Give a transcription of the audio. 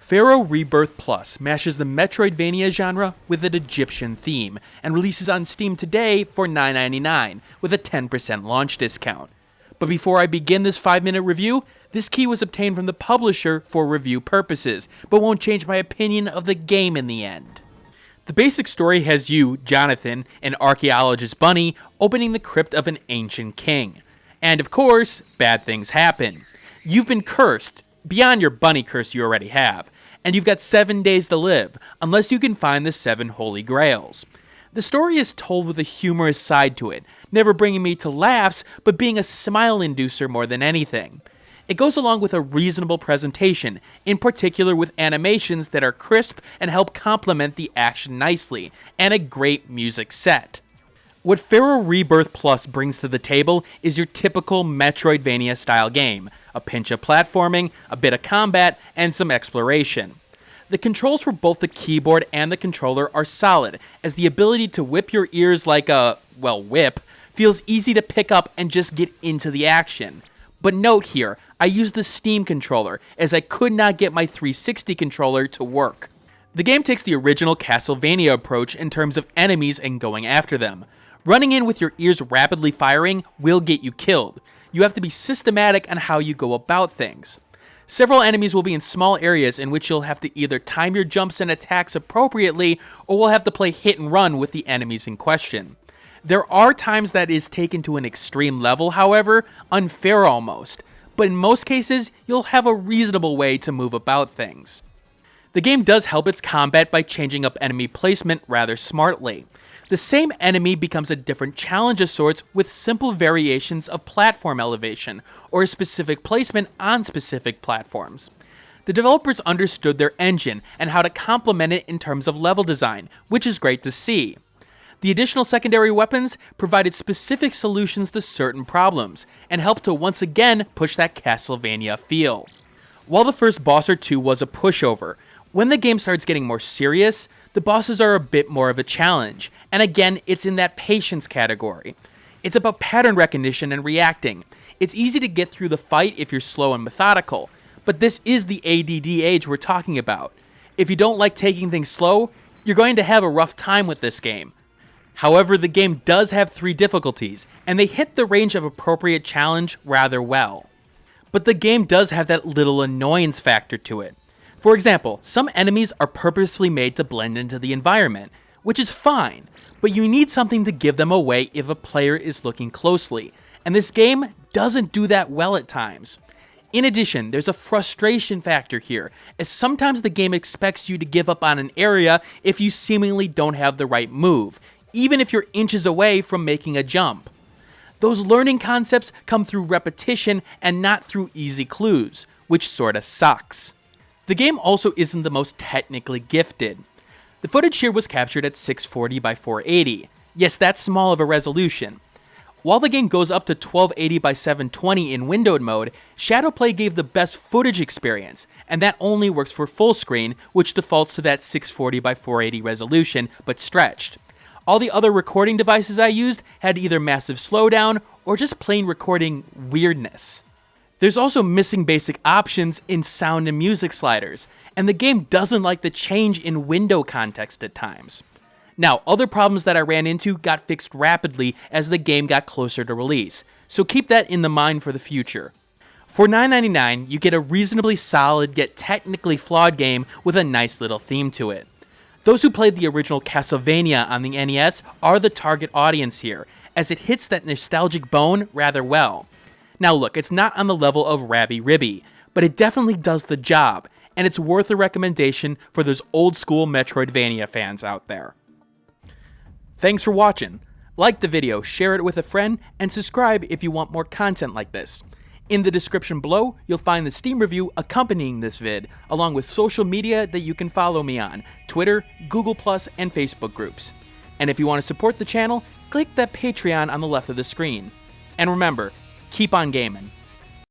Pharaoh Rebirth Plus mashes the Metroidvania genre with an Egyptian theme and releases on Steam today for $9.99 with a 10% launch discount. But before I begin this 5-minute review, this key was obtained from the publisher for review purposes, but won't change my opinion of the game in the end. The basic story has you, Jonathan, an archaeologist bunny, opening the crypt of an ancient king. And of course, bad things happen. You've been cursed, beyond your bunny curse you already have, and you've got 7 days to live, unless you can find the 7 holy grails. The story is told with a humorous side to it, never bringing me to laughs, but being a smile inducer more than anything. It goes along with a reasonable presentation, in particular with animations that are crisp and help complement the action nicely, and a great music set. What Pharaoh Rebirth Plus brings to the table is your typical Metroidvania style game, a pinch of platforming, a bit of combat, and some exploration. The controls for both the keyboard and the controller are solid, as the ability to whip your ears like a, whip, feels easy to pick up and just get into the action. But note here, I used the Steam controller, as I could not get my 360 controller to work. The game takes the original Castlevania approach in terms of enemies and going after them. Running in with your ears rapidly firing will get you killed. You have to be systematic on how you go about things. Several enemies will be in small areas in which you'll have to either time your jumps and attacks appropriately, or will have to play hit and run with the enemies in question. There are times that is taken to an extreme level, however, unfair almost, but in most cases, you'll have a reasonable way to move about things. The game does help its combat by changing up enemy placement rather smartly. The same enemy becomes a different challenge of sorts with simple variations of platform elevation, or a specific placement on specific platforms. The developers understood their engine and how to complement it in terms of level design, which is great to see. The additional secondary weapons provided specific solutions to certain problems, and helped to once again push that Castlevania feel. While the first boss or two was a pushover, when the game starts getting more serious, the bosses are a bit more of a challenge, and again, it's in that patience category. It's about pattern recognition and reacting. It's easy to get through the fight if you're slow and methodical, but this is the ADD age we're talking about. If you don't like taking things slow, you're going to have a rough time with this game. However, the game does have 3 difficulties, and they hit the range of appropriate challenge rather well. But the game does have that little annoyance factor to it. For example, some enemies are purposely made to blend into the environment, which is fine, but you need something to give them away if a player is looking closely, and this game doesn't do that well at times. In addition, there's a frustration factor here, as sometimes the game expects you to give up on an area if you seemingly don't have the right move, even if you're inches away from making a jump. Those learning concepts come through repetition and not through easy clues, which sorta sucks. The game also isn't the most technically gifted. The footage here was captured at 640 by 480. Yes, that's small of a resolution. While the game goes up to 1280 by 720 in windowed mode, Shadowplay gave the best footage experience, and that only works for full screen, which defaults to that 640 by 480 resolution, but stretched. All the other recording devices I used had either massive slowdown or just plain recording weirdness. There's also missing basic options in sound and music sliders, and the game doesn't like the change in window context at times. Now, other problems that I ran into got fixed rapidly as the game got closer to release, so keep that in the mind for the future. For $9.99, you get a reasonably solid yet technically flawed game with a nice little theme to it. Those who played the original Castlevania on the NES are the target audience here, as it hits that nostalgic bone rather well. Now look, it's not on the level of Rabby Ribby, but it definitely does the job, and it's worth a recommendation for those old school Metroidvania fans out there. Thanks for watching. Like the video, share it with a friend, and subscribe if you want more content like this. In the description below, you'll find the Steam review accompanying this vid, along with social media that you can follow me on, Twitter, Google+, and Facebook groups. And if you want to support the channel, click that Patreon on the left of the screen. And remember, keep on gaming.